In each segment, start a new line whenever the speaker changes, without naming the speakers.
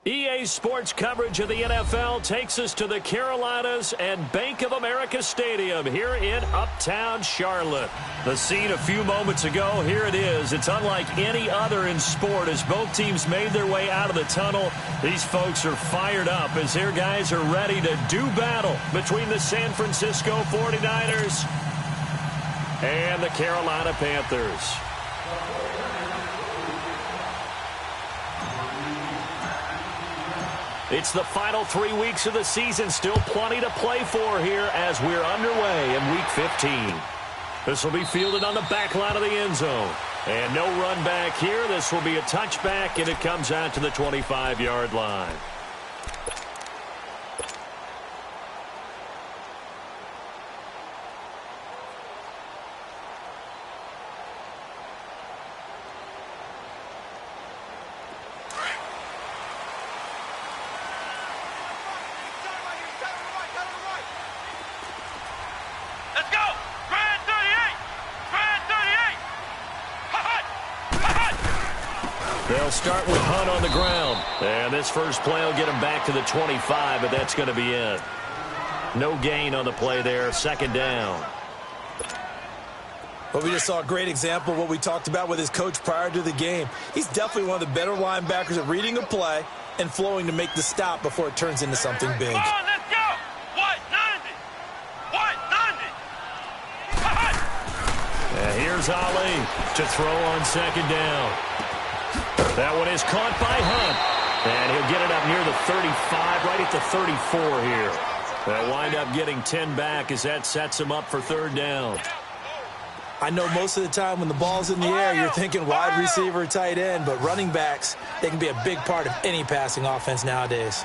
EA Sports coverage of the NFL takes us to the Carolinas and Bank of America Stadium here in Uptown Charlotte. The scene a few moments ago, here it is. It's unlike any other in sport as both teams made their way out of the tunnel. These folks are fired up as their guys are ready to do battle between the San Francisco 49ers and the Carolina Panthers. It's the final 3 weeks of the season. Still plenty to play for here as we're underway in Week 15. This will be fielded on the back line of the end zone. And no run back here. This will be a touchback, and it comes out to the 25-yard line. They'll start with Hunt on the ground. And this first play will get him back to the 25, but that's going to be it. No gain on the play there. Second down.
Well, we just saw a great example of what we talked about with his coach prior to the game. He's definitely one of the better linebackers at reading a play and flowing to make the stop before it turns into something big.
Come on, let's go! What? 90! What? 90!
And here's Ali to throw on second down. That one is caught by Hunt. And he'll get it up near the 35, right at the 34 here. They'll wind up getting 10 back as that sets him up for third down.
I know most of the time when the ball's in the air, you're thinking wide receiver or tight end, but running backs, they can be a big part of any passing offense nowadays.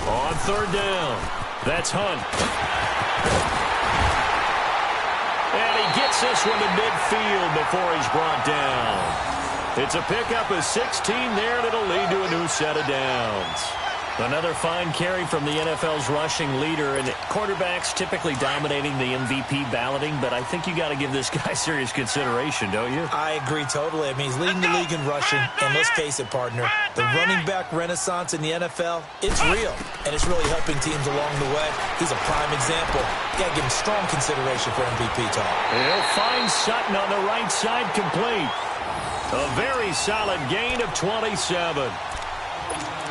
On third down, that's Hunt. And he gets this one to midfield before he's brought down. It's a pickup of 16 there that'll lead to a new set of downs. Another fine carry from the NFL's rushing leader, and quarterbacks typically dominating the MVP balloting, but I think you got to give this guy serious consideration, don't you?
I agree totally. I mean, he's leading the league in rushing, and let's face it, partner, the running back renaissance in the NFL, it's real, and it's really helping teams along the way. He's a prime example. You got to give him strong consideration for MVP talk.
He'll find Sutton on the right side complete. A very solid gain of 27.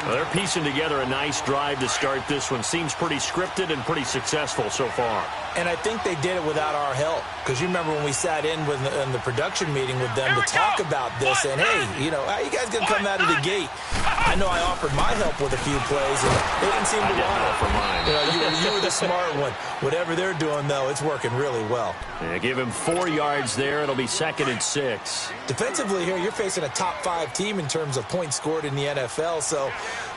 Well, they're piecing together a nice drive to start this one. Seems pretty scripted and pretty successful so far.
And I think they did it without our help. Because you remember when we sat in the production meeting with them to talk about this. And, hey, you know, how you guys going to come out of the gate? I know I offered my help with a few plays, and they didn't seem to want it.
For mine.
You know, you were the smart one. Whatever they're doing, though, it's working really well.
Yeah, give him 4 yards there. It'll be 2nd and 6.
Defensively here, you're facing a top-5 team in terms of points scored in the NFL. So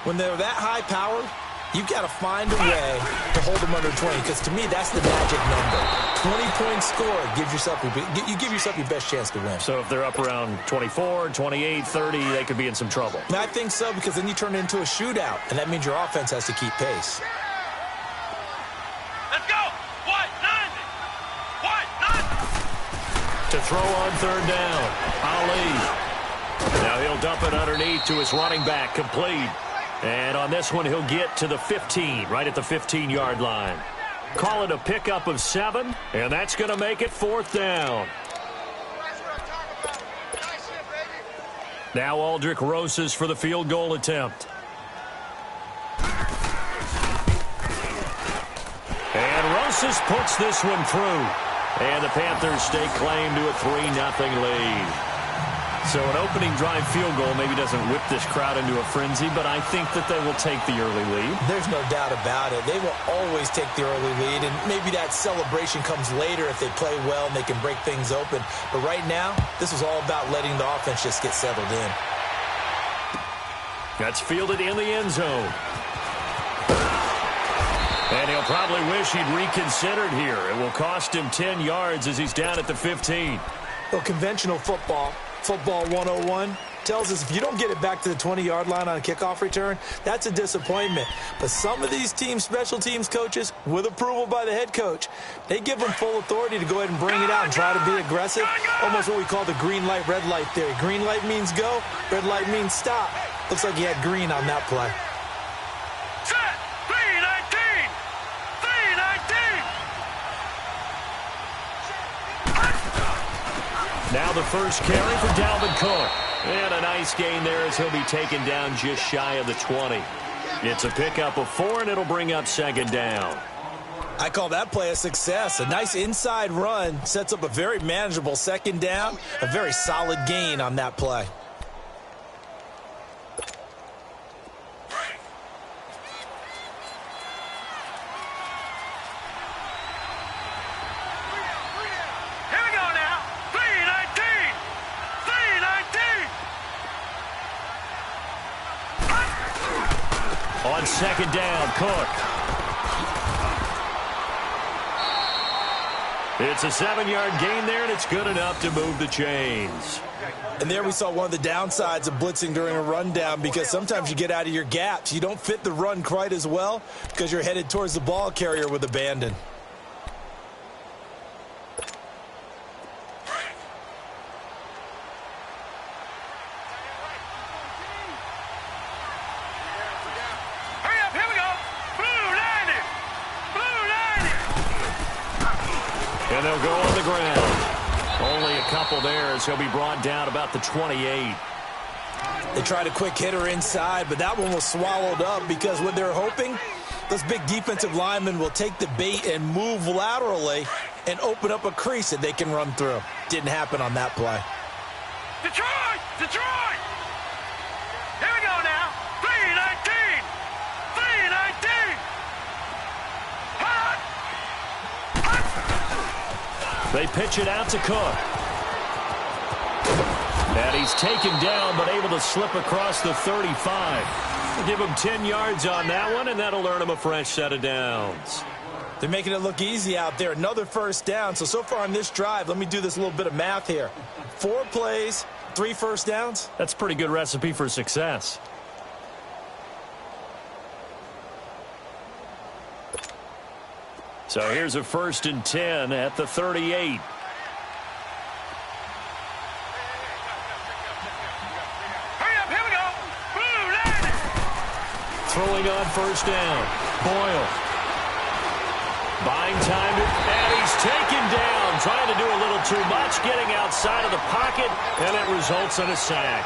when they're that high-powered, you've got to find a way to hold them under 20, because to me, that's the magic number. 20-point score gives yourself you give yourself your best chance to win.
So if they're up around 24, 28, 30, they could be in some trouble.
And I think so, because then you turn it into a shootout, and that means your offense has to keep pace.
Let's go! What? 90! What? 90!
To throw on third down, Ali. Now he'll dump it underneath to his running back, complete. And on this one, he'll get to the 15, right at the 15-yard line. Call it a pickup of 7, and that's going to make it 4th down. Now Aldrick Rosas for the field goal attempt. And Rosas puts this one through. And the Panthers stake claim to a 3-0 lead. So an opening drive field goal maybe doesn't whip this crowd into a frenzy, but I think that they will take the early lead.
There's no doubt about it. They will always take the early lead, and maybe that celebration comes later if they play well and they can break things open. But right now, this is all about letting the offense just get settled in.
That's fielded in the end zone. And he'll probably wish he'd reconsidered here. It will cost him 10 yards as he's down at the 15.
Well, conventional football 101, tells us if you don't get it back to the 20-yard line on a kickoff return, that's a disappointment. But some of these special teams coaches, with approval by the head coach, they give them full authority to go ahead and bring it out and try to be aggressive. Almost what we call the green light, red light theory. Green light means go, red light means stop. Looks like he had green on that play.
Set. 319. 319.
Now the first carry for Dalvin Cook. And a nice gain there as he'll be taken down just shy of the 20. It's a pickup of 4, and it'll bring up second down.
I call that play a success. A nice inside run sets up a very manageable second down. A very solid gain on that play.
On second down, Cook. It's a 7-yard gain there, and it's good enough to move the chains.
And there we saw one of the downsides of blitzing during a rundown, because sometimes you get out of your gaps. You don't fit the run quite as well because you're headed towards the ball carrier with abandon.
And they'll go on the ground. Only a couple there as he'll be brought down about the 28.
They tried a quick hitter inside, but that one was swallowed up because what they're hoping, those big defensive linemen will take the bait and move laterally and open up a crease that they can run through. Didn't happen on that play.
Detroit! Detroit! Here we go now. 319! 319! Hot!
They pitch it out to Cook. And he's taken down, but able to slip across the 35. Give him 10 yards on that one, and that'll earn him a fresh set of downs.
They're making it look easy out there. Another first down. So far on this drive, let me do this little bit of math here. 4 plays, 3 first downs.
That's a pretty good recipe for success. So here's a 1st and 10 at the 38. Throwing on first down. Boyle. Buying time, and he's taken down. Trying to do a little too much, getting outside of the pocket, and it results in a sack.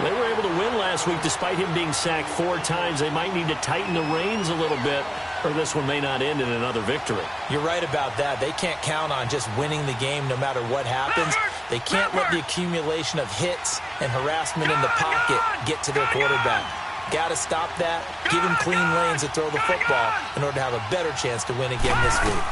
They were able to win last week despite him being sacked 4 times. They might need to tighten the reins a little bit, or this one may not end in another victory.
You're right about that. They can't count on just winning the game no matter what happens. They can't let the accumulation of hits and harassment in the pocket get to their quarterback. Got to stop that, give him clean lanes to throw the football in order to have a better chance to win again this week.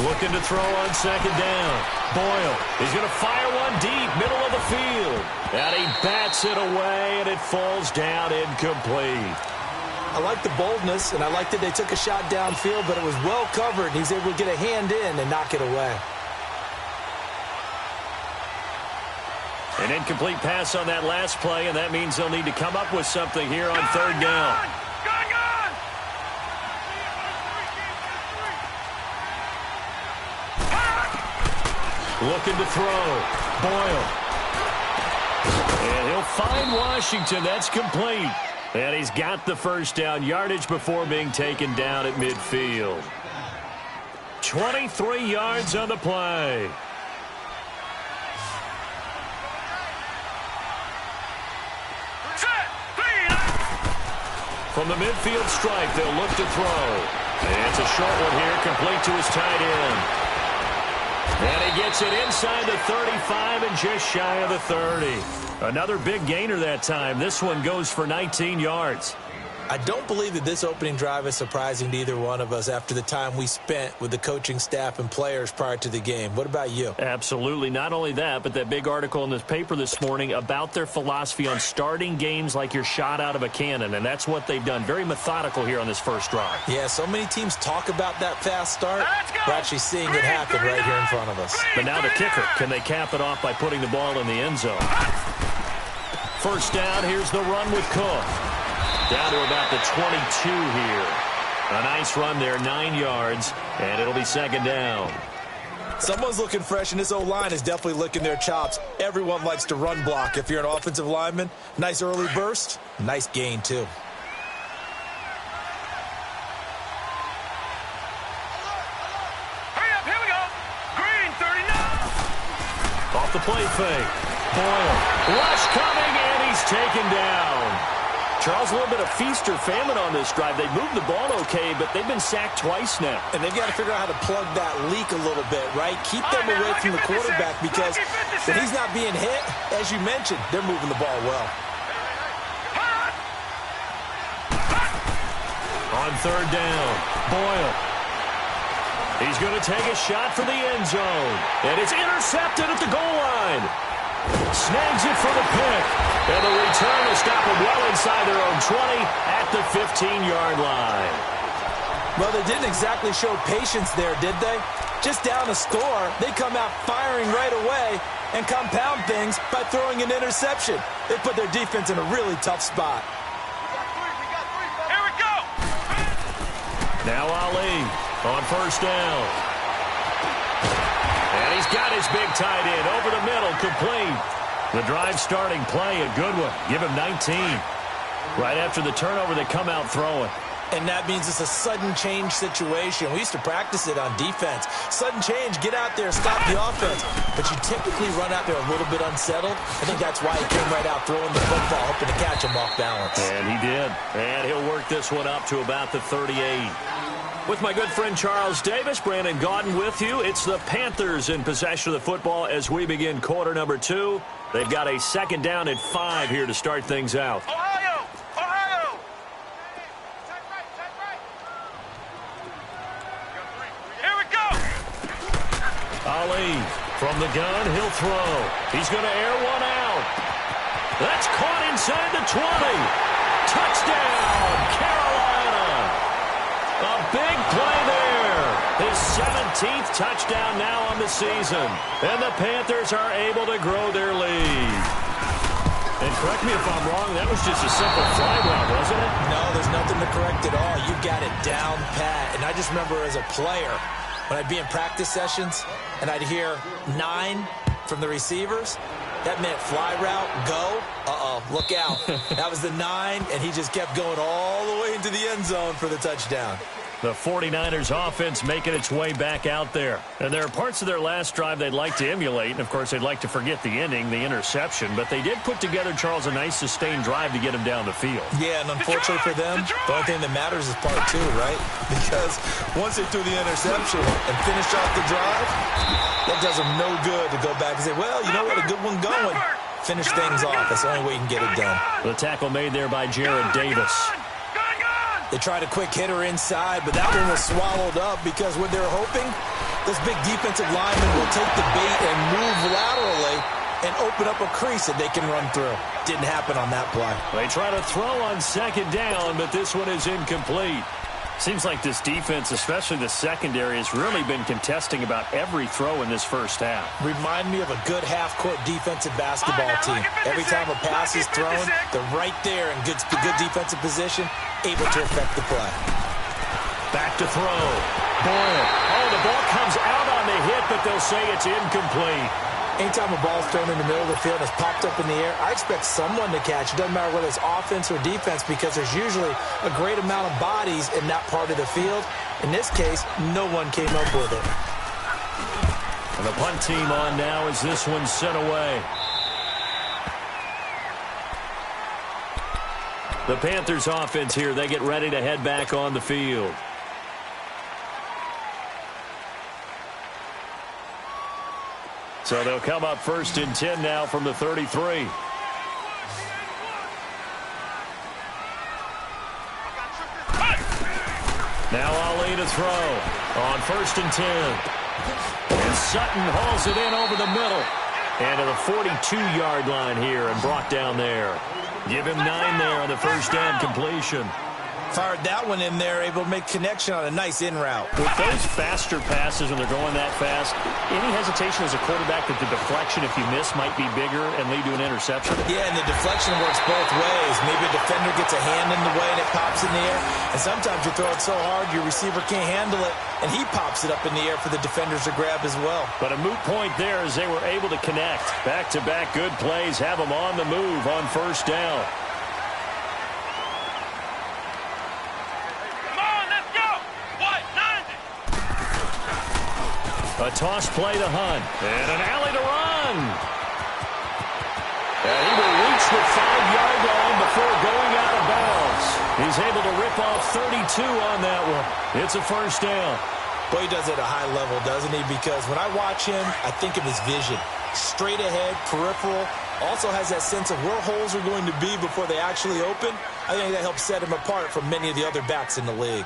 Looking to throw on second down. Boyle is going to fire one deep, middle of the field. And he bats it away, and it falls down incomplete.
I like the boldness, and I like that they took a shot downfield, but it was well covered, and he's able to get a hand in and knock it away.
An incomplete pass on that last play, and that means they'll need to come up with something here on third down. Looking to throw. Boyle. And he'll find Washington. That's complete. And he's got the first down yardage before being taken down at midfield. 23 yards on the play. From the midfield stripe, they'll look to throw. And it's a short one here, complete to his tight end. And he gets it inside the 35 and just shy of the 30. Another big gainer that time. This one goes for 19 yards.
I don't believe that this opening drive is surprising to either one of us after the time we spent with the coaching staff and players prior to the game. What about you?
Absolutely. Not only that, but that big article in this paper this morning about their philosophy on starting games like you're shot out of a cannon, and that's what they've done. Very methodical here on this first drive.
Yeah, so many teams talk about that fast start. We're actually seeing it happen right here in front of us.
But now the kicker, can they cap it off by putting the ball in the end zone? First down, here's the run with Cook. Down to about the 22 here. A nice run there, 9 yards, and it'll be second down.
Someone's looking fresh, and this O-line is definitely licking their chops. Everyone likes to run block. If you're an offensive lineman, nice early burst, nice gain, too.
Hurry up, here we go. Green, 39.
Off the play fake. Boyle. Rush coming, and he's taken down. Charles, a little bit of feast or famine on this drive. They moved the ball okay, but they've been sacked twice now.
And they've got to figure out how to plug that leak a little bit, right? Keep them away from the quarterback because when he's not being hit, as you mentioned, they're moving the ball well.
On third down, Boyle. He's going to take a shot for the end zone. And it's intercepted at the goal line. Snags it for the pick. And the return will stop them well inside their own 20 at the 15-yard line.
Well, they didn't exactly show patience there, did they? Just down a score, they come out firing right away and compound things by throwing an interception. They put their defense in a really tough spot.
Here we go.
Now Ali on first down. And he's got his big tight end over the middle, complete. The drive starting play, a good one. Give him 19. Right after the turnover, they come out throwing.
And that means it's a sudden change situation. We used to practice it on defense. Sudden change, get out there, stop the offense. But you typically run out there a little bit unsettled. I think that's why he came right out throwing the football, hoping to catch him off balance.
And he did. And he'll work this one up to about the 38. With my good friend Charles Davis, Brandon Gaudin with you. It's the Panthers in possession of the football as we begin quarter number 2. They've got a second down at 5 here to start things out.
Ohio! Ohio! Here we go!
Ali from the gun, he'll throw. He's going to air one out. That's caught inside the 20. Touchdown, Carolina. A big play there. His 17th touchdown now on the season. And the Panthers are able to grow their lead. And correct me if I'm wrong, that was just a simple fly route, wasn't it?
No, there's nothing to correct at all. You got it down pat. And I just remember as a player, when I'd be in practice sessions and I'd hear 9 from the receivers, that meant fly route, go, look out. That was the 9, and he just kept going all the way into the end zone for the touchdown.
The 49ers offense making its way back out there. And there are parts of their last drive they'd like to emulate. And, of course, they'd like to forget the ending, the interception. But they did put together, Charles, a nice sustained drive to get him down the field.
Yeah, and unfortunately for them, the only thing that matters is part 2, right? Because once they threw the interception and finished off the drive, that does them no good to go back and say, well, you know what, a good one going. Finish things off. That's the only way you can get it done.
The tackle made there by Jared Davis.
They tried a quick hitter inside, but that one was swallowed up because what they're hoping, this big defensive lineman will take the bait and move laterally and open up a crease that they can run through. Didn't happen on that play.
They try to throw on second down, but this one is incomplete. Seems like this defense, especially the secondary, has really been contesting about every throw in this first half.
Remind me of a good half-court defensive basketball team. Every time a pass is thrown, they're right there in good defensive position, able to affect the play.
Back to throw. Boyle. Oh, the ball comes out on the hit, but they'll say it's incomplete.
Anytime a ball's thrown in the middle of the field and it's popped up in the air, I expect someone to catch. It doesn't matter whether it's offense or defense because there's usually a great amount of bodies in that part of the field. In this case, no one came up with it.
And the punt team on now as this one's sent away. The Panthers offense here, they get ready to head back on the field. So they'll come up first and 10 now from the 33. Now Ali to throw on first and 10. And Sutton hauls it in over the middle. And to the 42-yard line here and brought down there. Give him 9 there on the first down completion.
Fired that one in there, able to make connection on a nice in route.
With those faster passes when they're going that fast, any hesitation as a quarterback that the deflection, if you miss, might be bigger and lead to an interception?
Yeah, and the deflection works both ways. Maybe a defender gets a hand in the way and it pops in the air. And sometimes you throw it so hard your receiver can't handle it, and he pops it up in the air for the defenders to grab as well.
But a moot point there as they were able to connect. Back-to-back good plays have them on the move on first down. A toss play to Hunt. And an alley to run. And he will reach the 5-yard line before going out of bounds. He's able to rip off 32 on that one. It's a first down.
Boy, he does it at a high level, doesn't he? Because when I watch him, I think of his vision. Straight ahead, peripheral. Also has that sense of where holes are going to be before they actually open. I think that helps set him apart from many of the other backs in the league.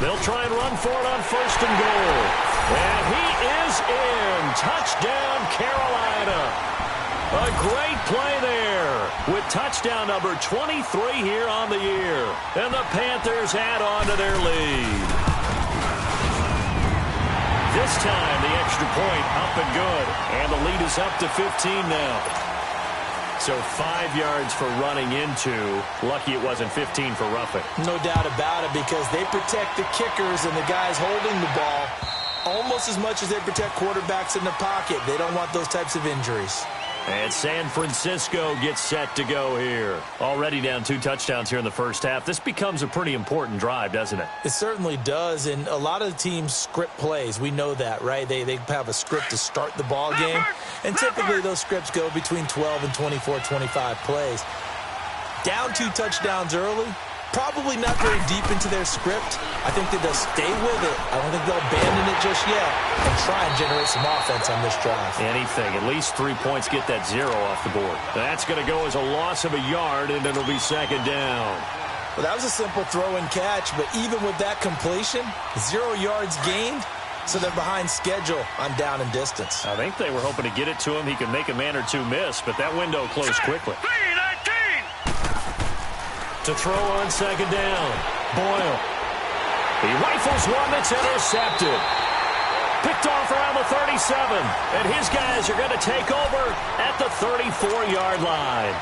They'll try and run for it on first and goal. And he is in. Touchdown, Carolina. A great play there with touchdown number 23 here on the year. And the Panthers add on to their lead. This time, the extra point up and good. And the lead is up to 15 now. So 5 yards for running into. Lucky it wasn't 15 for roughing.
No doubt about it, because they protect the kickers and the guys holding the ball almost as much as they protect quarterbacks in the pocket. They don't want those types of injuries.
And San Francisco gets set to go here. Already down 2 touchdowns here in the first half. This becomes a pretty important drive, doesn't it?
It certainly does, and a lot of the teams script plays. We know that, right? They have a script to start the ball game, and typically those scripts go between 12 and 24, 25 plays. Down 2 touchdowns early, probably not very deep into their script. I think that they'll stay with it. I don't think they'll abandon it just yet and try and generate some offense on this drive.
Anything. At least 3 points, get that 0 off the board. That's going to go as a loss of a yard, and it'll be second down.
Well, that was a simple throw and catch, but even with that completion, 0 yards gained, so they're behind schedule on down and distance.
I think they were hoping to get it to him. He could make a man or two miss, but that window closed quickly. To throw on second down. Boyle. He rifles one that's intercepted. Picked off around the 37. And his guys are going to take over at the 34-yard line.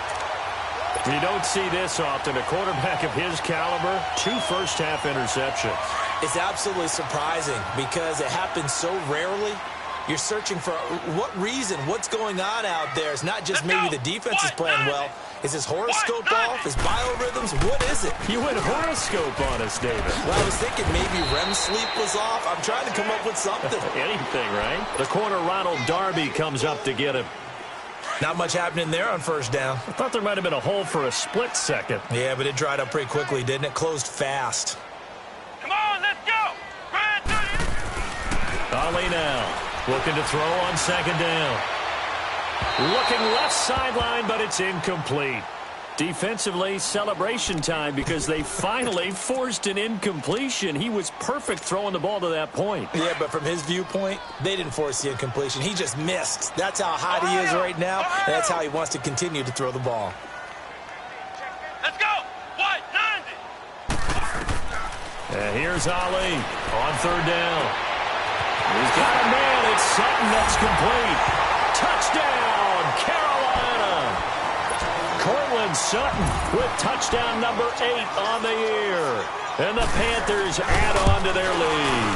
You don't see this often. A quarterback of his caliber, 2 first-half interceptions.
It's absolutely surprising because it happens so rarely. You're searching for what reason, what's going on out there. It's not just maybe the defense is playing well. Is his horoscope off? His biorhythms? What is it?
You went horoscope on us, David.
Well, I was thinking maybe REM sleep was off. I'm trying to come up with something.
Anything, right? The corner, Ronald Darby, comes up to get him.
Not much happening there on first down.
I thought there might have been a hole for a split second.
Yeah, but it dried up pretty quickly, didn't it? Closed fast.
Come on, let's go.
Ali now. Looking to throw on second down. Looking left sideline, but it's incomplete. Defensively, celebration time because they finally forced an incompletion. He was perfect throwing the ball to that point.
Yeah, but from his viewpoint, they didn't force the incompletion. He just missed. That's how hot he is right now, and that's how he wants to continue to throw the ball.
Let's go. What? 90.
And here's Ali on third down. He's got a man. It's Sutton. That's complete. Touchdown, Carolina. Cortland Sutton with touchdown number 8 on the year. And the Panthers add on to their lead.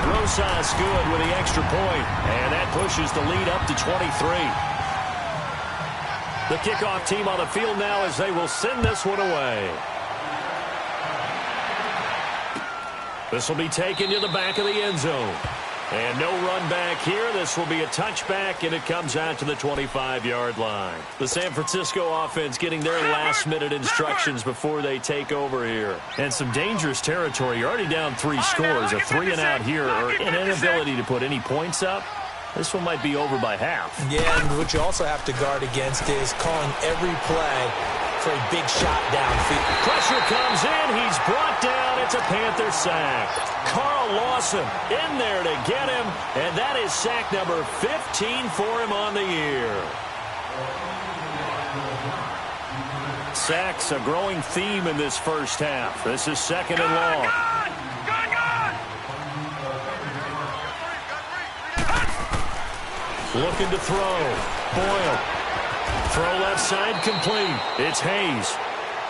Rosas good with the extra point. And that pushes the lead up to 23. The kickoff team on the field now as they will send this one away. This will be taken to the back of the end zone. And no run back here. This will be a touchback, and it comes out to the 25-yard line. The San Francisco offense getting their last-minute instructions before they take over here. And some dangerous territory. You're already down 3 scores. A 3-and-out here, or an inability to put any points up. This one might be over by half.
Yeah, and what you also have to guard against is calling every play for a big shot downfield.
Pressure comes in. He's brought down. It's a Panther sack. Carl Lawson in there to get him, and that is sack number 15 for him on the year. Sacks, a growing theme in this first half. This is second and long. Looking to throw. Boyle. Throw left side complete. It's Hayes.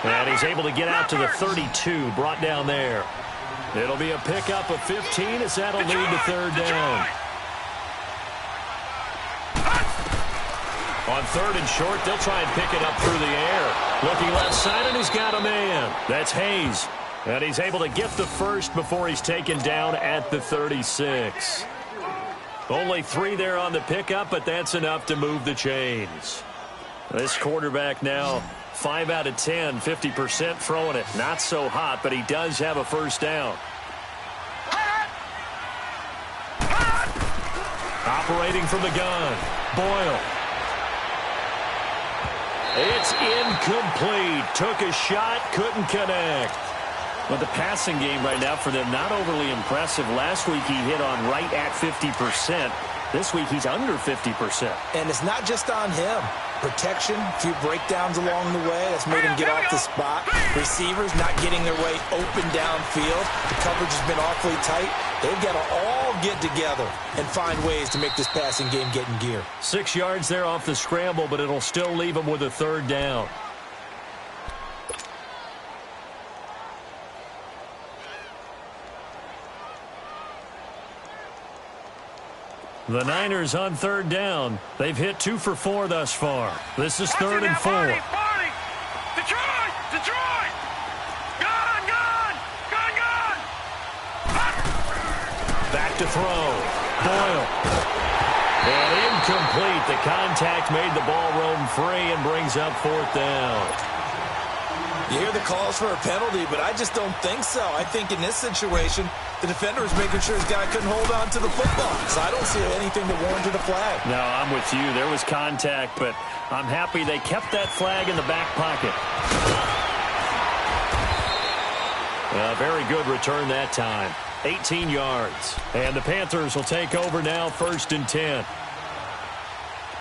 And he's able to get out to the 32, brought down there. It'll be a pickup of 15 as that'll lead to third down. On third and short, they'll try and pick it up through the air. Looking left side, and he's got a man. That's Hayes. And he's able to get the first before he's taken down at the 36. Only 3 there on the pickup, but that's enough to move the chains. This quarterback now 5 out of 10, 50% throwing it. Not so hot, but he does have a first down. Operating from the gun. Boyle. It's incomplete. Took a shot, couldn't connect. Well, the passing game right now for them, not overly impressive. Last week he hit on right at 50%. This week he's under 50%.
And it's not just on him. Protection, a few breakdowns along the way. That's made him get off the spot. Receivers not getting their way open downfield. The coverage has been awfully tight. They've got to all get together and find ways to make this passing game get in gear.
6 yards there off the scramble, but it'll still leave him with a third down. The Niners on third down. They've hit 2 for 4 thus far. This is third and 4.
Detroit! Detroit! Gun!
Back to throw. Boyle. And incomplete. The contact made the ball roam free and brings up fourth down.
You hear the calls for a penalty, but I just don't think so. I think in this situation, the defender is making sure his guy couldn't hold on to the football. So I don't see anything that warranted a flag.
No, I'm with you. There was contact, but I'm happy they kept that flag in the back pocket. Very good return that time. 18 yards. And the Panthers will take over now, first and 10.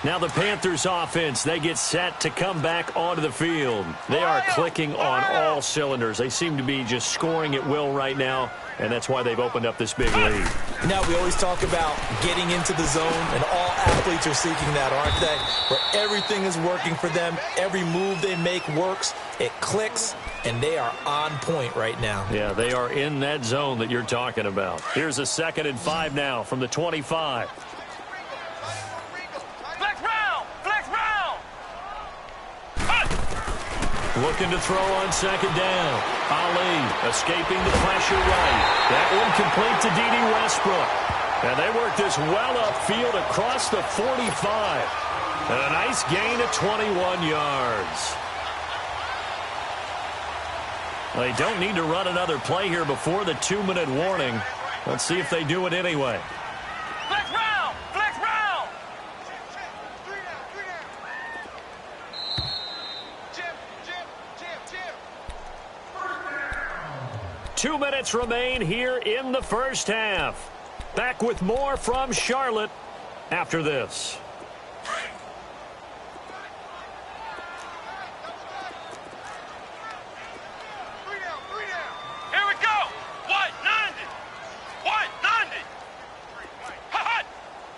Now the Panthers offense, they get set to come back onto the field. They are clicking on all cylinders. They seem to be just scoring at will right now, and that's why they've opened up this big lead.
Now, we always talk about getting into the zone, and all athletes are seeking that, aren't they? Where everything is working for them, every move they make works, it clicks, and they are on point right now.
Yeah, they are in that zone that you're talking about. Here's a 2nd and 5 now from the 25. Looking to throw on second down. Ali escaping the pressure right. That one complete to D.D. Westbrook. And they work this well upfield across the 45. And a nice gain of 21 yards. They don't need to run another play here before the 2-minute warning. Let's see if they do it anyway.
Flex round! Flex round!
2 minutes remain here in the first half. Back with more from Charlotte after this.
Here we go! What? 90! What? 90! Hot!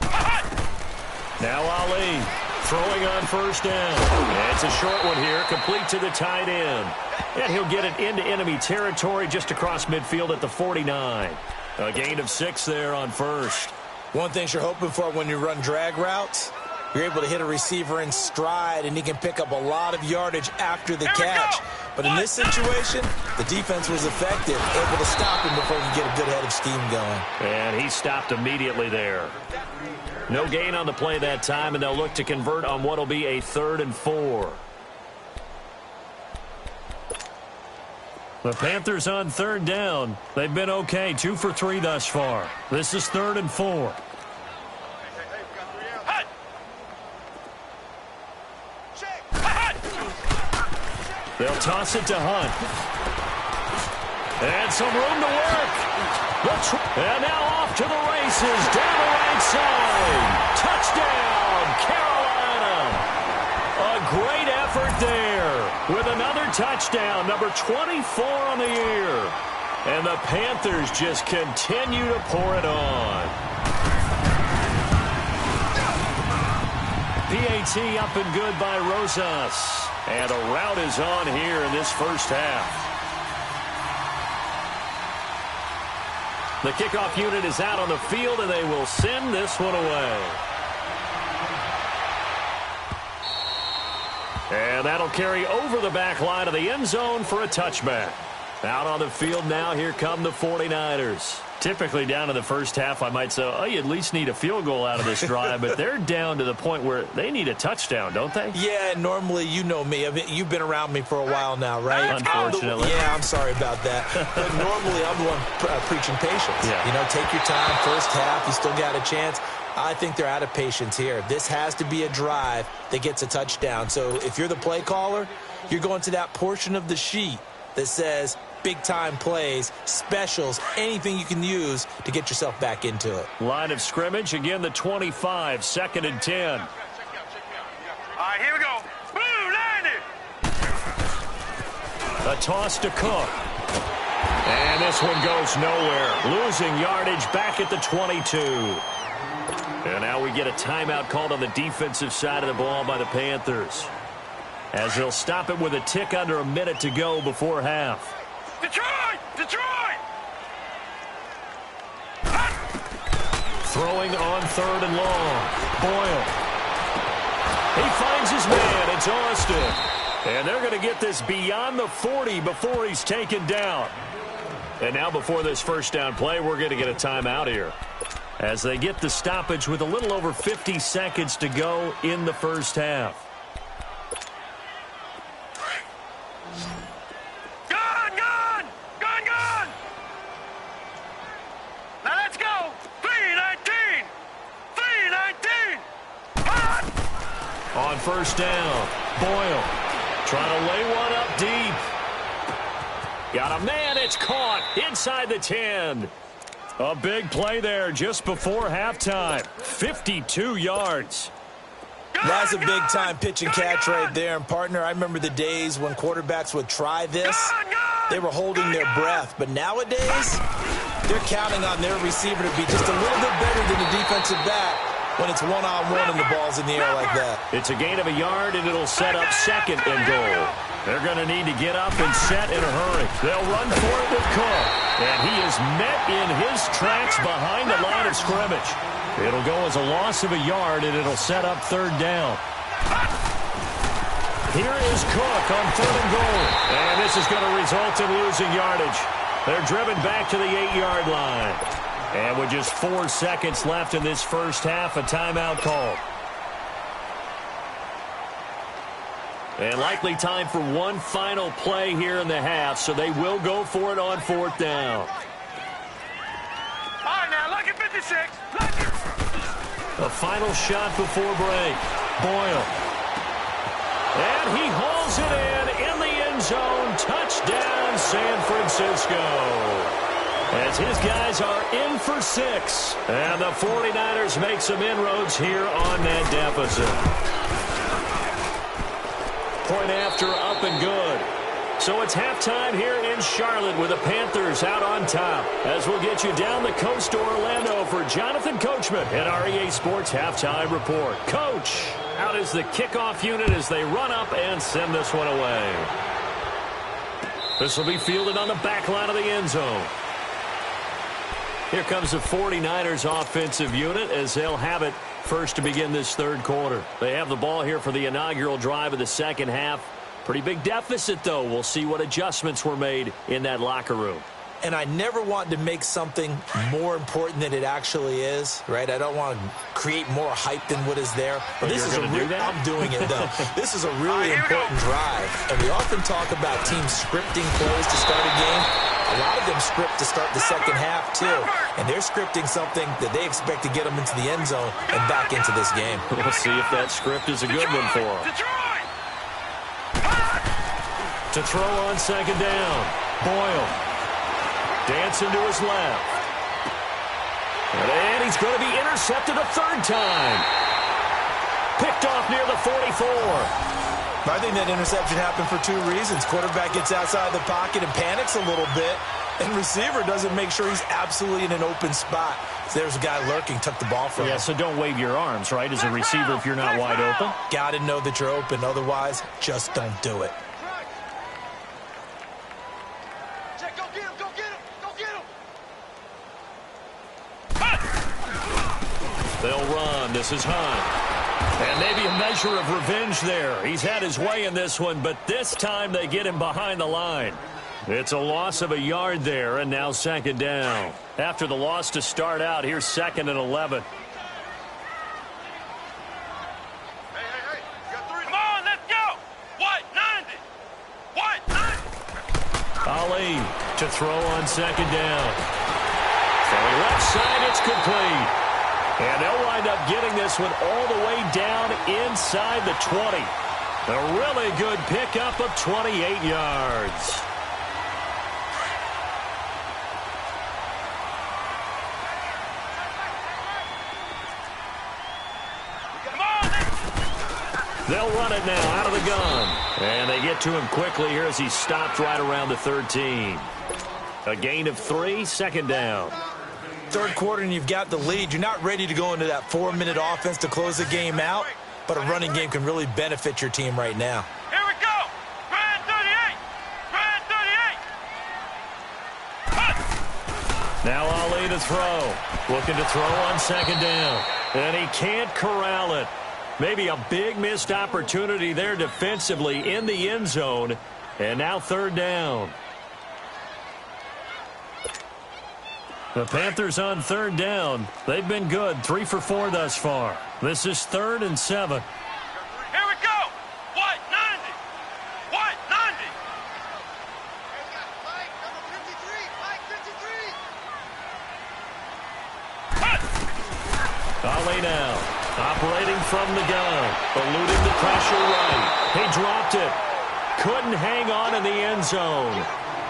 Hot!
Now Ali throwing on first down. And it's a short one here, complete to the tight end. And he'll get it into enemy territory just across midfield at the 49. A gain of 6 there on first.
One thing you're hoping for when you run drag routes, you're able to hit a receiver in stride, and he can pick up a lot of yardage after the catch. But in this situation, the defense was effective, able to stop him before he could get a good head of steam going.
And he stopped immediately there. No gain on the play that time, and they'll look to convert on what will be a 3rd and 4. The Panthers on third down. They've been okay, 2 for 3 thus far. This is 3rd and 4. They'll toss it to Hunt. And some room to work. And now off to the races, down the right side. Touchdown, Carolina. A great effort there. with another touchdown, number 24 on the year. And the Panthers just continue to pour it on. PAT up and good by Rosas. And a rout is on here in this first half. The kickoff unit is out on the field, and they will send this one away. And that'll carry over the back line of the end zone for a touchback. Out on the field now, here come the 49ers. Typically down in the first half, I might say, oh, you at least need a field goal out of this drive, but they're down to the point where they need a touchdown, don't they?
Yeah, normally, you know me. I mean, you've been around me for a while now, right?
Unfortunately.
Yeah, I'm sorry about that. But normally, I'm the one preaching patience.
Yeah.
You know, take your time, first half, you still got a chance. I think they're out of patience here. This has to be a drive that gets a touchdown. So if you're the play caller, you're going to that portion of the sheet that says big-time plays, specials, anything you can use to get yourself back into it.
Line of scrimmage, again, the 25, 2nd and 10.
All right, here we go. Boom, 90.
A toss to Cook. And this one goes nowhere. Losing yardage back at the 22. And now we get a timeout called on the defensive side of the ball by the Panthers, as they'll stop it with a tick under a minute to go before half.
Detroit! Detroit!
Throwing on 3rd and long. Boyle. He finds his man. It's Austin. And they're going to get this beyond the 40 before he's taken down. And now before this first down play, we're going to get a timeout here, as they get the stoppage with a little over 50 seconds to go in the first half.
Gone, gone! Gone, gone! Now let's go! 3-19! 3-19! Hot!
On first down, Boyle trying to lay one up deep. Got a man, it's caught inside the 10. A big play there just before halftime. 52 yards.
That's a big-time pitch and catch right there. And, partner, I remember the days when quarterbacks would try this. They were holding their breath. But nowadays, they're counting on their receiver to be just a little bit better than the defensive back when it's one-on-one and the ball's in the air like that.
It's a gain of a yard, and it'll set up 2nd and goal. They're going to need to get up and set in a hurry. They'll run for it with Cook. And he is met in his tracks behind the line of scrimmage. It'll go as a loss of a yard, and it'll set up 3rd down. Here is Cook on 3rd and goal. And this is going to result in losing yardage. They're driven back to the 8-yard line. And with just 4 seconds left in this first half, a timeout call. And likely time for one final play here in the half, so they will go for it on 4th down.
All right, now, look at 56. Look.
A final shot before break. Boyle. And he hauls it in the end zone. Touchdown, San Francisco. As his guys are in for 6. And the 49ers make some inroads here on that deficit. Point after, up and good. So it's halftime here in Charlotte with the Panthers out on top. As we'll get you down the coast to Orlando for Jonathan Coachman and our EA Sports Halftime Report. Coach, out is the kickoff unit as they run up and send this one away. This will be fielded on the back line of the end zone. Here comes the 49ers offensive unit as they'll have it first to begin this 3rd quarter. They have the ball here for the inaugural drive of the second half. Pretty big deficit, though. We'll see what adjustments were made in that locker room.
And I never want to make something more important than it actually is, right? I don't want to create more hype than what is there. But this is I'm doing it, though. This is a really important drive. And we often talk about teams scripting plays to start a game. A lot of them script to start the second half, too. And they're scripting something that they expect to get them into the end zone and back into this game.
We'll see if that script is a good one for them. To throw on 2nd down. Boyle. Dancing to his left. And he's going to be intercepted a 3rd time. Picked off near the 44.
I think that interception happened for two reasons. Quarterback gets outside the pocket and panics a little bit, and receiver doesn't make sure he's absolutely in an open spot. So there's a guy lurking, took the ball from him.
Yeah, so don't wave your arms, right, as a receiver if you're not wide open.
Got to know that you're open. Otherwise, just don't do it.
Check, go get him, go get him, go get him.
They'll run. This is Hunt. And maybe a measure of revenge there. He's had his way in this one, but this time they get him behind the line. It's a loss of a yard there, and now second down. After the loss to start out, here's 2nd and 11.
Hey, you got 3. Come on, let's go. What, 90? What, 90?
Ali to throw on second down. From the left side, it's complete. And they'll wind up getting this one all the way down inside the 20. A really good pickup of 28 yards. They'll run it now out of the gun. And they get to him quickly here as he's stopped right around the 13. A gain of 3, second down.
Third quarter and you've got the lead. You're not ready to go into that 4-minute offense to close the game out, but a running game can really benefit your team right now.
Here we go. Grand 38. Grand 38.
Now Ali to throw. Looking to throw on second down. And he can't corral it. Maybe a big missed opportunity there defensively in the end zone. And now third down. The Panthers on third down. They've been good, 3 for 4 thus far. This is 3rd and 7.
Here we go. What, 90? What, 90? Mike, number 53. Mike, 53.
Ali now, operating from the gun, eluding the pressure right. He dropped it. Couldn't hang on in the end zone.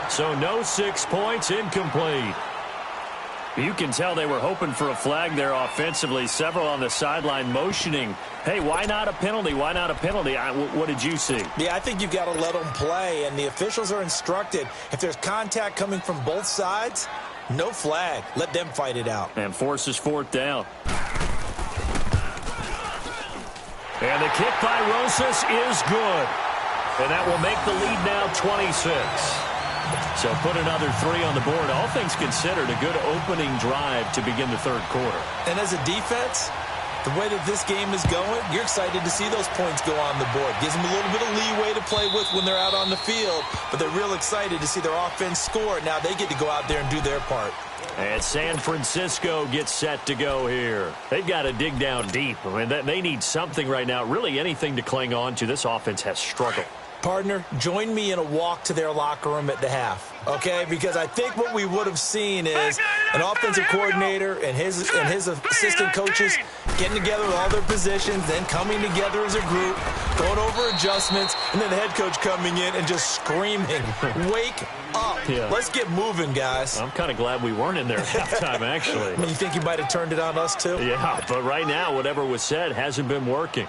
So no 6 points, incomplete. You can tell they were hoping for a flag there offensively. Several on the sideline motioning. Hey, why not a penalty? Why not a penalty? What did you see?
Yeah, I think you've got to let them play, and the officials are instructed. If there's contact coming from both sides, no flag. Let them fight it out.
And forces 4th down. And the kick by Rosas is good. And that will make the lead now 26. So put another 3 on the board. All things considered, a good opening drive to begin the third quarter.
And as a defense, the way that this game is going, you're excited to see those points go on the board. Gives them a little bit of leeway to play with when they're out on the field, but they're real excited to see their offense score. Now they get to go out there and do their part.
And San Francisco gets set to go here. They've got to dig down deep. I mean, they need something right now, really anything to cling on to. This offense has struggled.
Partner, join me in a walk to their locker room at the half, okay? Because I think what we would have seen is an offensive coordinator and his assistant coaches getting together with all their positions, then coming together as a group, going over adjustments, and then the head coach coming in and just screaming, wake up. Yeah. Let's get moving, guys.
I'm kind of glad we weren't in there at halftime, actually.
I mean, you think you might have turned it on us, too?
Yeah, but right now, whatever was said hasn't been working.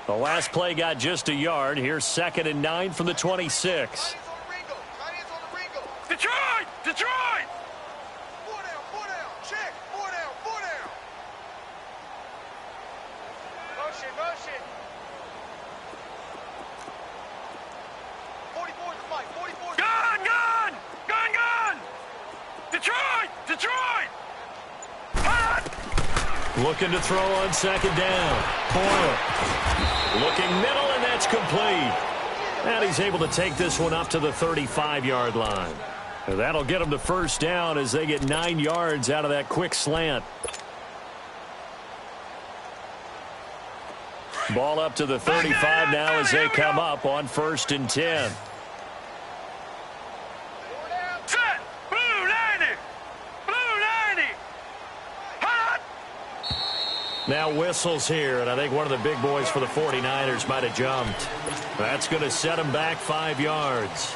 The last play got just a yard. Here's 2nd and 9 from the 26.
Detroit! Detroit! 4 down. Check. 4 down. Motion. 44 is Mike. 44. Gun! Detroit! Hot!
Looking to throw on second down. Boyle. Looking middle, and that's complete. And he's able to take this one up to the 35-yard line. And that'll get them to first down as they get 9 yards out of that quick slant. Ball up to the 35 now as they come up on 1st and 10.
Set! Blue 90! Hot!
Now whistles here, and I think one of the big boys for the 49ers might have jumped. That's going to set him back 5 yards.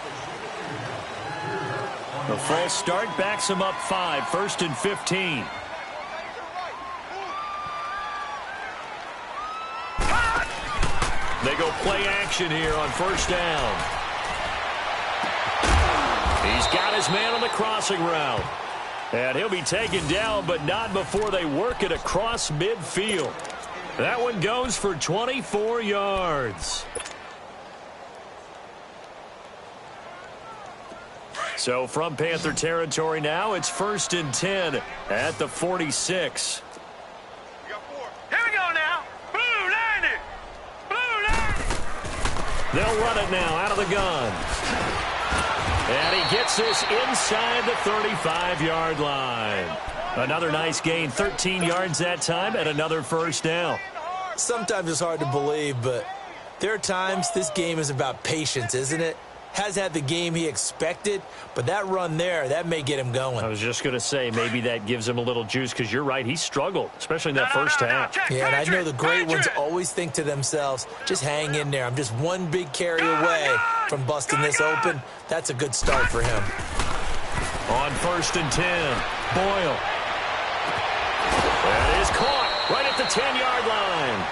The false start backs him up 5, 1st and 15. They go play action here on first down. He's got his man on the crossing route. And he'll be taken down, but not before they work it across midfield. That one goes for 24 yards. So from Panther territory now, it's 1st and 10 at the 46.
You got 4. Here we go now. Blue 90. Blue 90.
They'll run it now out of the gun. And he gets this inside the 35-yard line. Another nice gain, 13 yards that time, and another first down.
Sometimes it's hard to believe, but there are times this game is about patience, isn't it? Has had the game he expected, but that run there, that may get him going.
I was just going to say, maybe that gives him a little juice, because you're right, he struggled, especially in that first half.
Yeah, and I know the great ones always think to themselves, just hang in there. I'm just one big carry away from busting this open. That's a good start for him.
On 1st and 10, Boyle. That is caught right at the 10-yard line.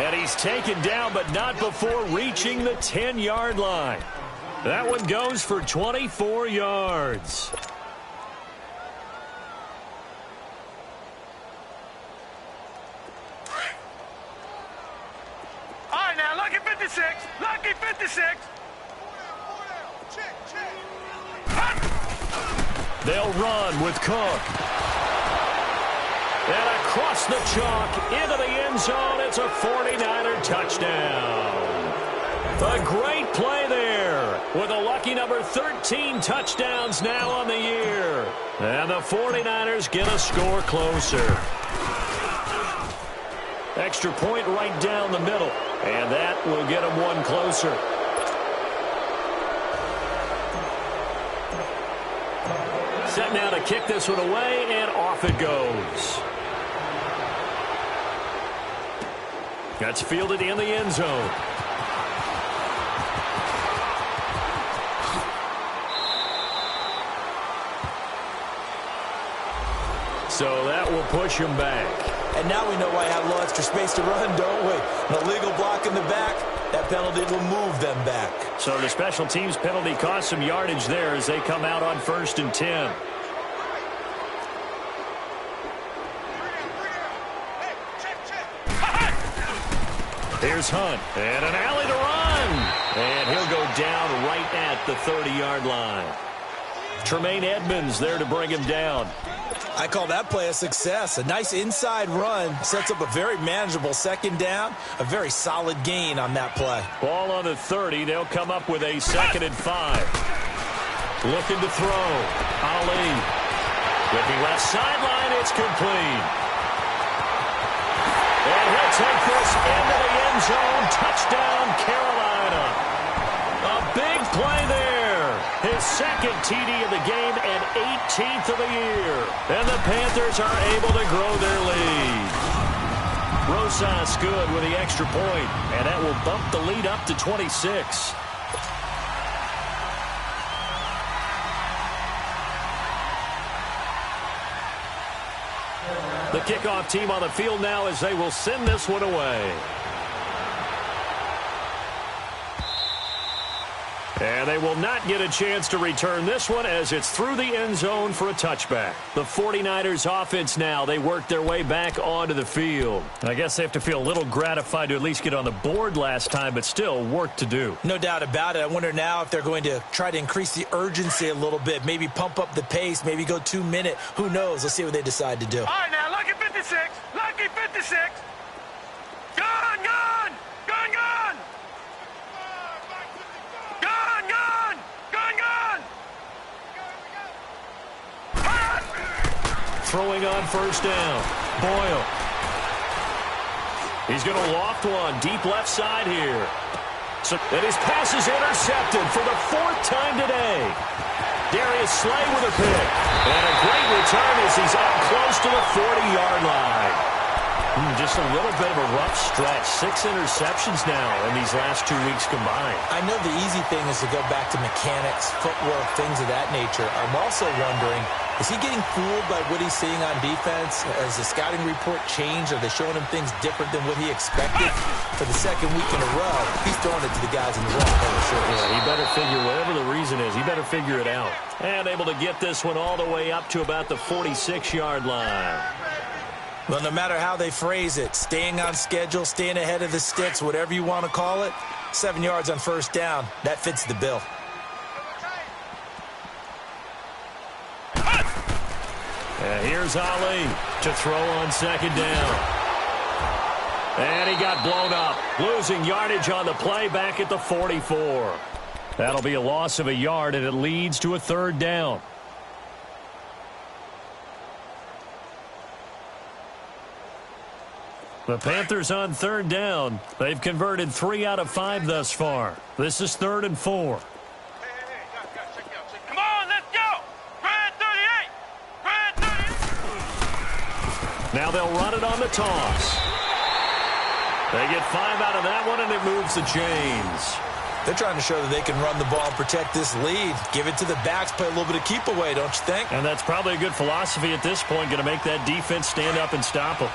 And he's taken down, but not before reaching the 10-yard line. That one goes for 24 yards.
All right, now, lucky 56. Lucky 56. Check.
They'll run with Cook. And across the chalk into the end zone. It's a 49er touchdown. A great play there with a lucky number 13 touchdowns now on the year. And the 49ers get a score closer. Extra point right down the middle. And that will get them one closer. Set now to kick this one away, and off it goes. That's fielded in the end zone. So that will push him back.
And now we know why I have a little extra space to run, don't we? An illegal block in the back, that penalty will move them back.
So the special teams penalty cost some yardage there as they come out on 1st and 10. Here's Hunt, and an alley to run. And he'll go down right at the 30-yard line. Tremaine Edmonds there to bring him down.
I call that play a success. A nice inside run sets up a very manageable second down. A very solid gain on that play.
Ball on the 30. They'll come up with a 2nd and 5. Looking to throw. Ali. Looking left sideline. It's complete. And he'll take this into the end zone. Touchdown, Carolina. A big play there. His 2nd TD of the game and 18th of the year. And the Panthers are able to grow their lead. Rosas good with the extra point, and that will bump the lead up to 26. The kickoff team on the field now as they will send this one away. And they will not get a chance to return this one as it's through the end zone for a touchback. The 49ers offense now, they work their way back onto the field. And I guess they have to feel a little gratified to at least get on the board last time, but still work to do.
No doubt about it. I wonder now if they're going to try to increase the urgency a little bit, maybe pump up the pace, maybe go 2-minute. Who knows? Let's see what they decide to do.
All right, now, lucky 56. Lucky 56. Gun!
Throwing on first down. Boyle. He's going to loft one deep left side here. And his pass is intercepted for the 4th time today. Darius Slay with a pick. And a great return as he's up close to the 40-yard line. Just a little bit of a rough stretch. 6 interceptions now in these last 2 weeks combined.
I know the easy thing is to go back to mechanics, footwork, things of that nature. I'm also wondering, is he getting fooled by what he's seeing on defense? Has the scouting report changed? Are they showing him things different than what he expected? For the second week in a row, he's throwing it to the guys in the wrong color shirts.
Yeah, he better figure, whatever the reason is, he better figure it out. And able to get this one all the way up to about the 46-yard line.
Well, no matter how they phrase it, staying on schedule, staying ahead of the sticks, whatever you want to call it, 7 yards on first down, that fits the bill.
And here's Ali to throw on second down. And he got blown up, losing yardage on the play back at the 44. That'll be a loss of a yard, and it leads to a third down. The Panthers on third down. They've converted 3 out of 5 thus far. This is 3rd and 4.
Hey, guys, check it out. Come on, let's go. Red 38.
Now they'll run it on the toss. They get 5 out of that one, and it moves the chains.
They're trying to show that they can run the ball and protect this lead. Give it to the backs, play a little bit of keep away, don't you think?
And that's probably a good philosophy at this point, going to make that defense stand up and stop them.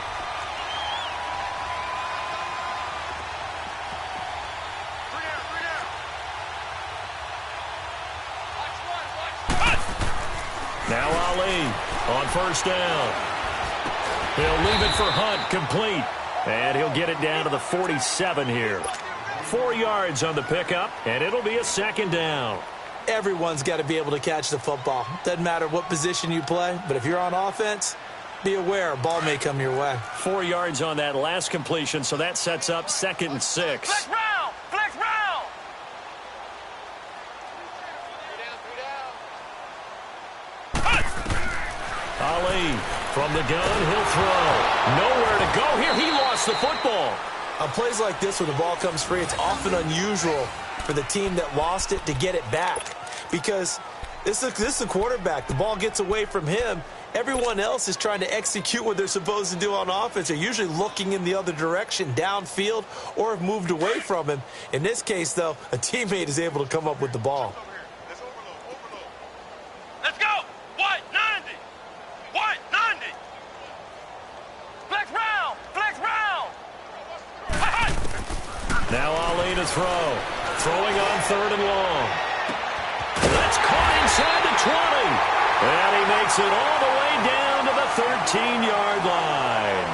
Now Ali on first down. He'll leave it for Hunt, complete. And he'll get it down to the 47 here. 4 yards on the pickup, and it'll be a second down.
Everyone's got to be able to catch the football. Doesn't matter what position you play, but if you're on offense, be aware a ball may come your way.
4 yards on that last completion, so that sets up 2nd and 6.
Flex round! Flex round!
Ali from the gun, he'll throw. Nowhere to go here. He lost the football.
On plays like this where the ball comes free, it's often unusual for the team that lost it to get it back. Because this is a quarterback. The ball gets away from him. Everyone else is trying to execute what they're supposed to do on offense. They're usually looking in the other direction, downfield, or have moved away from him. In this case, though, a teammate is able to come up with the ball.
Let's go! White 90! White 90! Flex round! Flex round!
Now Ali to throw. Throwing on 3rd and long. That's caught inside the 20. And he makes it all the way down to the 13-yard line.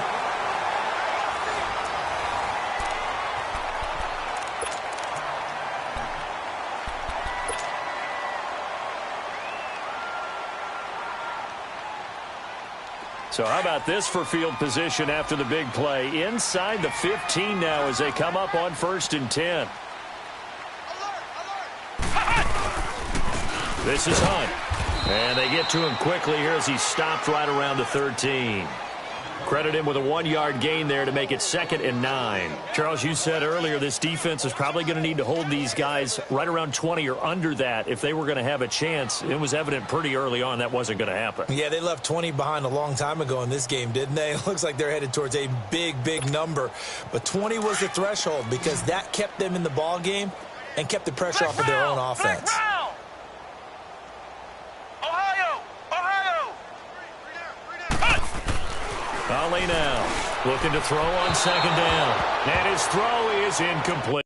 So how about this for field position after the big play? Inside the 15 now as they come up on 1st and 10. This is Hunt. And they get to him quickly here as he stopped right around the 13. Credit him with a 1-yard gain there to make it 2nd and 9. Charles, you said earlier this defense is probably going to need to hold these guys right around 20 or under that if they were going to have a chance. It was evident pretty early on that wasn't going to happen.
Yeah, they left 20 behind a long time ago in this game, didn't they? It looks like they're headed towards a big, big number. But 20 was the threshold because that kept them in the ball game and kept the pressure off of their own offense.
Ali now looking to throw on 2nd down. And his throw is incomplete.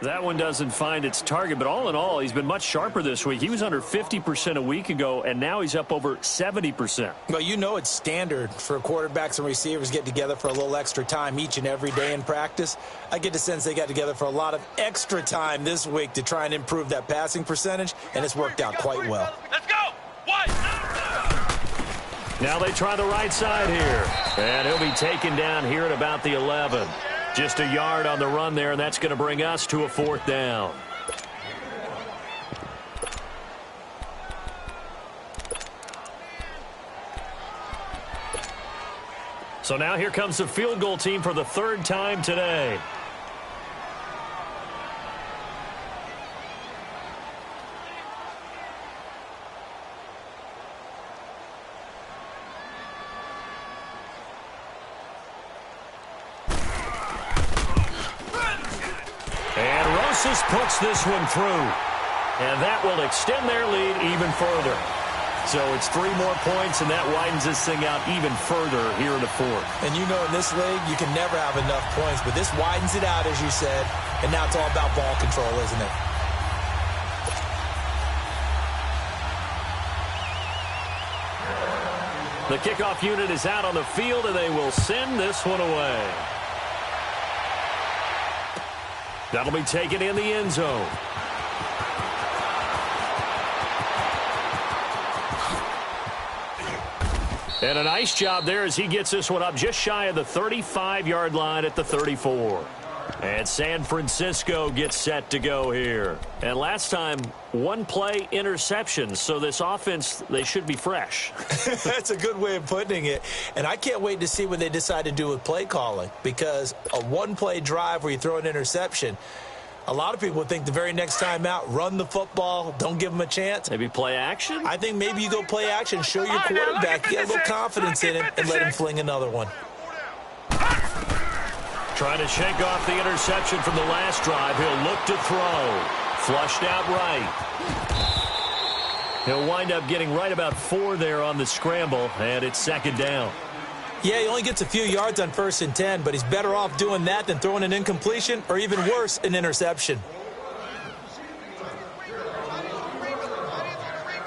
That one doesn't find its target, but all in all, he's been much sharper this week. He was under 50% a week ago, and now he's up over 70%.
Well, you know it's standard for quarterbacks and receivers get together for a little extra time each and every day in practice. I get the sense they got together for a lot of extra time this week to try and improve that passing percentage, and it's worked out quite well.
Let's go! White!
Now they try the right side here, and he'll be taken down here at about the 11. Just a yard on the run there, and that's going to bring us to a 4th down. So now here comes the field goal team for the 3rd time today. And Rosas puts this one through. And that will extend their lead even further. So it's 3 more points, and that widens this thing out even further here in the 4th.
And you know, in this league, you can never have enough points, but this widens it out, as you said, and now it's all about ball control, isn't it?
The kickoff unit is out on the field, and they will send this one away. That'll be taken in the end zone. And a nice job there as he gets this one up just shy of the 35-yard line at the 34. And San Francisco gets set to go here. And last time, 1-play interception. So this offense, they should be fresh.
That's a good way of putting it. And I can't wait to see what they decide to do with play calling. Because a 1-play drive where you throw an interception, a lot of people would think the very next time out, run the football, don't give them a chance.
Maybe play action?
I think maybe you go play action, show your quarterback, get a little confidence in him, and let him fling another one.
Trying to shake off the interception from the last drive. He'll look to throw. Flushed out right. He'll wind up getting right about 4 there on the scramble, and it's 2nd down.
Yeah, he only gets a few yards on 1st and 10, but he's better off doing that than throwing an incompletion or even worse, an interception.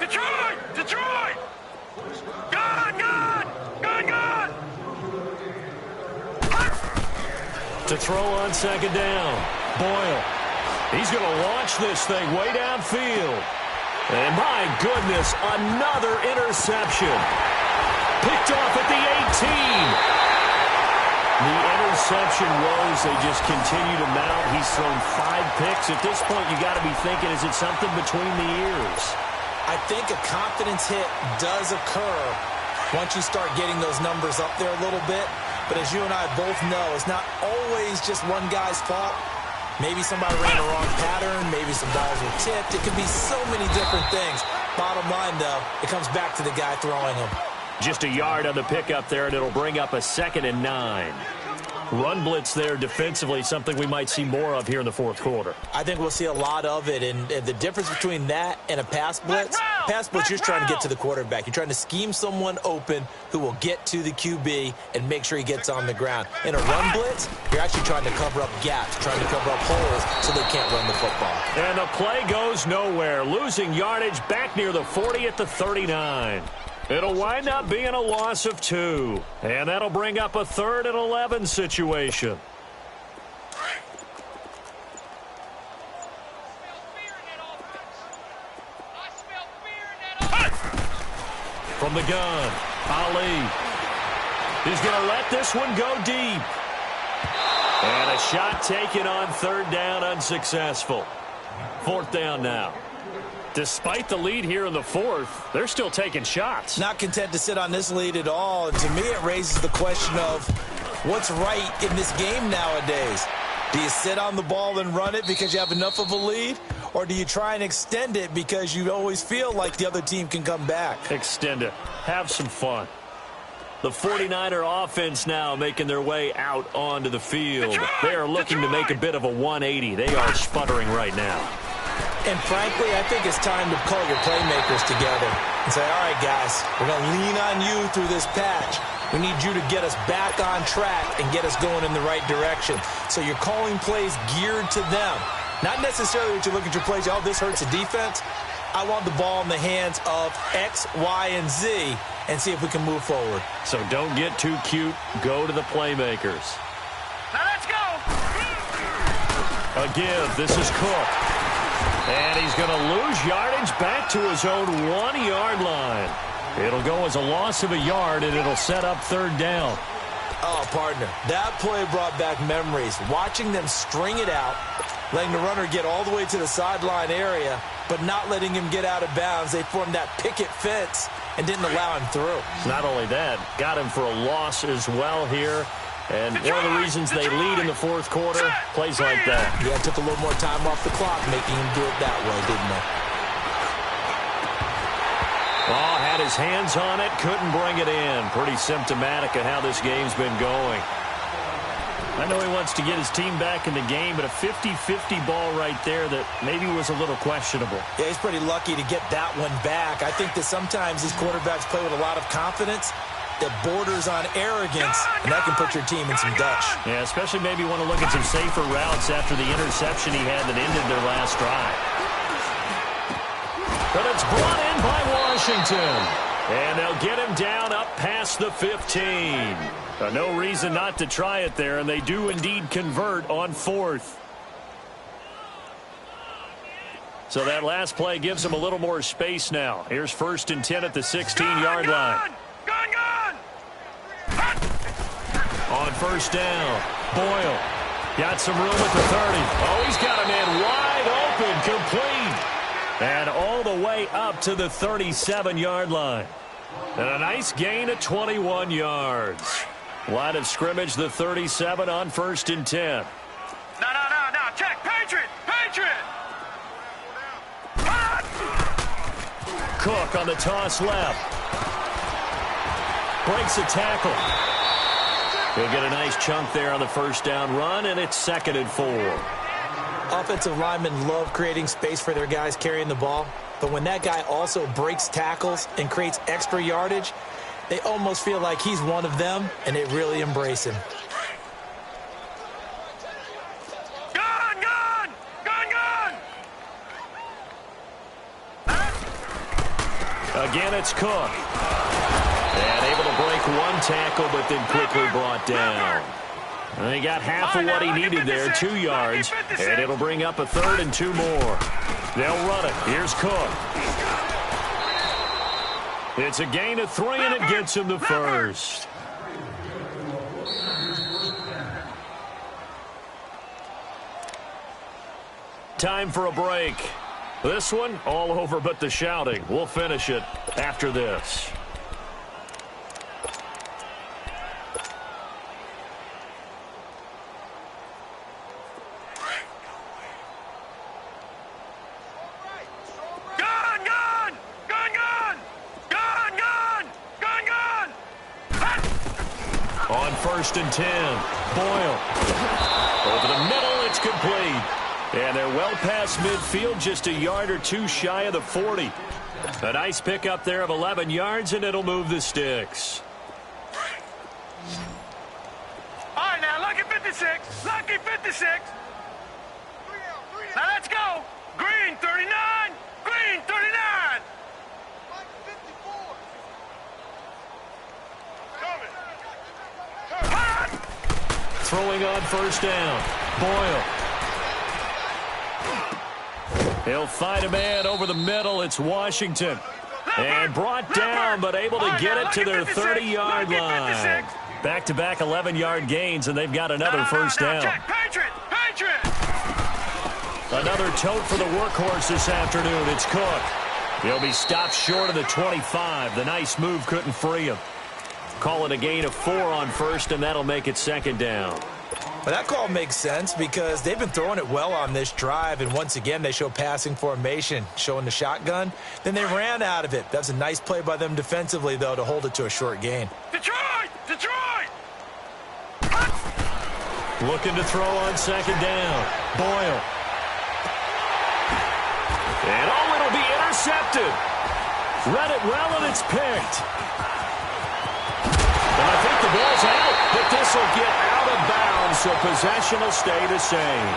Detroit! Detroit! God! God! God! God!
To throw on 2nd down. Boyle. He's going to launch this thing way downfield. And my goodness, another interception. Picked off at the 18. The interception woes, they just continue to mount. He's thrown 5 picks. At this point, you got to be thinking, is it something between the ears?
I think a confidence hit does occur once you start getting those numbers up there a little bit. But as you and I both know, it's not always just one guy's fault. Maybe somebody ran a wrong pattern. Maybe some balls were tipped. It could be so many different things. Bottom line, though, it comes back to the guy throwing them.
Just a yard on the pickup there, and it'll bring up a 2nd and 9. Run blitz there defensively, something we might see more of here in the 4th quarter.
I think we'll see a lot of it, and the difference between that and a pass blitz, you're trying to get to the quarterback. You're trying to scheme someone open who will get to the QB and make sure he gets on the ground. In a run blitz, you're actually trying to cover up gaps, trying to cover up holes so they can't run the football.
And the play goes nowhere, losing yardage back near the 40 at the 39. It'll wind up being a loss of 2. And that'll bring up a 3rd and 11 situation. From the gun, Ali. He's going to let this one go deep. And a shot taken on 3rd down, unsuccessful. 4th down now. Despite the lead here in the 4th, they're still taking shots.
Not content to sit on this lead at all. And to me, it raises the question of what's right in this game nowadays. Do you sit on the ball and run it because you have enough of a lead? Or do you try and extend it because you always feel like the other team can come back?
Extend it. Have some fun. The 49er offense now making their way out onto the field. They are looking to make a bit of a 180. They are sputtering right now.
And frankly, I think it's time to call your playmakers together and say, all right, guys, we're going to lean on you through this patch. We need you to get us back on track and get us going in the right direction. So you're calling plays geared to them. Not necessarily that you look at your plays, oh, this hurts the defense. I want the ball in the hands of X, Y, and Z and see if we can move forward.
So don't get too cute. Go to the playmakers.
Now let's go.
A give. This is Cook. And he's going to lose yardage back to his own 1-yard line. It'll go as a loss of a yard, and it'll set up 3rd down.
Oh, partner, that play brought back memories. Watching them string it out, letting the runner get all the way to the sideline area, but not letting him get out of bounds. They formed that picket fence and didn't allow him through.
Not only that, got him for a loss as well here. And one of the reasons they lead in the fourth quarter, plays like that.
Yeah, it took a little more time off the clock, making him do it that way, didn't they?
Oh, had his hands on it, couldn't bring it in. Pretty symptomatic of how this game's been going. I know he wants to get his team back in the game, but a 50-50 ball right there that maybe was a little questionable.
Yeah, he's pretty lucky to get that one back. I think that sometimes these quarterbacks play with a lot of confidence that borders on arrogance, and that can put your team in some dutch.
Yeah, especially maybe want to look at some safer routes after the interception he had that ended their last drive. But it's brought in by Washington. And they'll get him down up past the 15. No reason not to try it there, and they do indeed convert on fourth. So that last play gives them a little more space now. Here's 1st and 10 at the 16-yard line. On 1st down, Boyle got some room at the 30. Oh, he's got a man wide open, complete. And all the way up to the 37-yard line. And a nice gain of 21 yards. Line of scrimmage, the 37 on 1st and 10.
No. Check. Patriot.
Cook on the toss left. Breaks a tackle. He'll get a nice chunk there on the 1st down run, and it's 2nd and 4.
Offensive linemen love creating space for their guys carrying the ball, but when that guy also breaks tackles and creates extra yardage, they almost feel like he's one of them, and they really embrace him.
Gun!
Again, it's Cook. And able to break one tackle, but then quickly brought down. And he got half of what he needed there, 2 yards. And it'll bring up a 3rd and 2 more. They'll run it. Here's Cook. It's a gain of 3, and it gets him the 1st. Time for a break. This one, all over but the shouting. We'll finish it after this. On 1st and 10, Boyle. Over the middle, it's complete. And they're well past midfield, just a yard or 2 shy of the 40. A nice pickup there of 11 yards, and it'll move the sticks.
All right, now, lucky 56. Lucky 56. Now, let's go. Green, 39. Green, 39.
Throwing on 1st down, Boyle. He'll find a man over the middle. It's Washington. And brought down, but able to get it to their 30-yard line. Back-to-back 11-yard gains, and they've got another 1st down.
Patriot!
Another tote for the workhorse this afternoon. It's Cook. He'll be stopped short of the 25. The nice move couldn't free him. Call it a gain of 4 on 1st, and that'll make it 2nd down.
Well, that call makes sense because they've been throwing it well on this drive, and once again, they show passing formation, showing the shotgun. Then they ran out of it. That's a nice play by them defensively, though, to hold it to a short gain.
Detroit!
Looking to throw on 2nd down. Boyle. And it'll be intercepted. Read it well, and it's picked. And I think the ball's out, but this will get out of bounds, so possession will stay the same.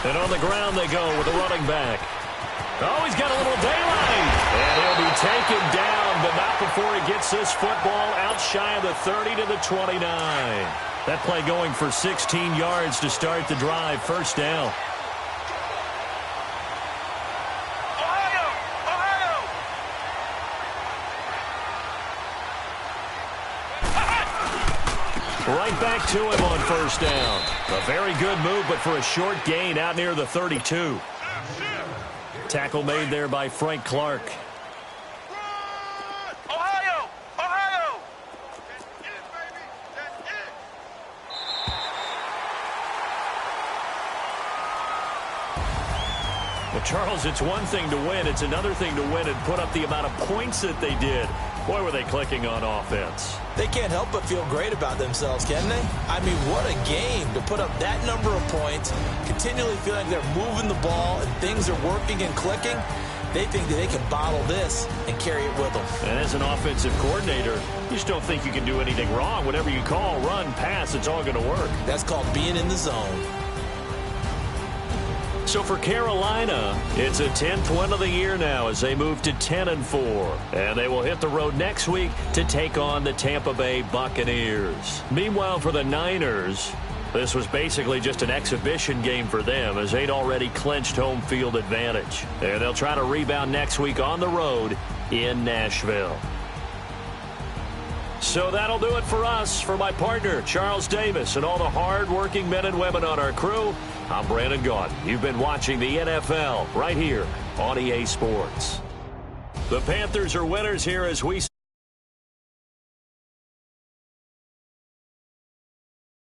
And on the ground they go with the running back. Oh, he's got a little daylight. And he'll be taken down, but not before he gets this football out shy of the 30 to the 29. That play going for 16 yards to start the drive. First down. Right back to him on first down. A very good move, but for a short gain out near the 32. Tackle made there by Frank Clark.
Ohio! Ohio! That's it, baby. That's it.
Well, Charles, it's one thing to win. It's another thing to win and put up the amount of points that they did. Boy, were they clicking on offense.
They can't help but feel great about themselves, can they? I mean, what a game to put up that number of points, continually feeling like they're moving the ball and things are working and clicking. They think that they can bottle this and carry it with them.
And as an offensive coordinator, you just don't think you can do anything wrong. Whatever you call, run, pass, it's all going to work.
That's called being in the zone.
So for Carolina, it's a 10th win of the year now as they move to 10-4. And they will hit the road next week to take on the Tampa Bay Buccaneers. Meanwhile, for the Niners, this was basically just an exhibition game for them as they'd already clinched home field advantage. And they'll try to rebound next week on the road in Nashville. So that'll do it for us. For my partner, Charles Davis, and all the hard-working men and women on our crew, I'm Brandon Gaudin. You've been watching the NFL right here on EA Sports. The Panthers are winners here as we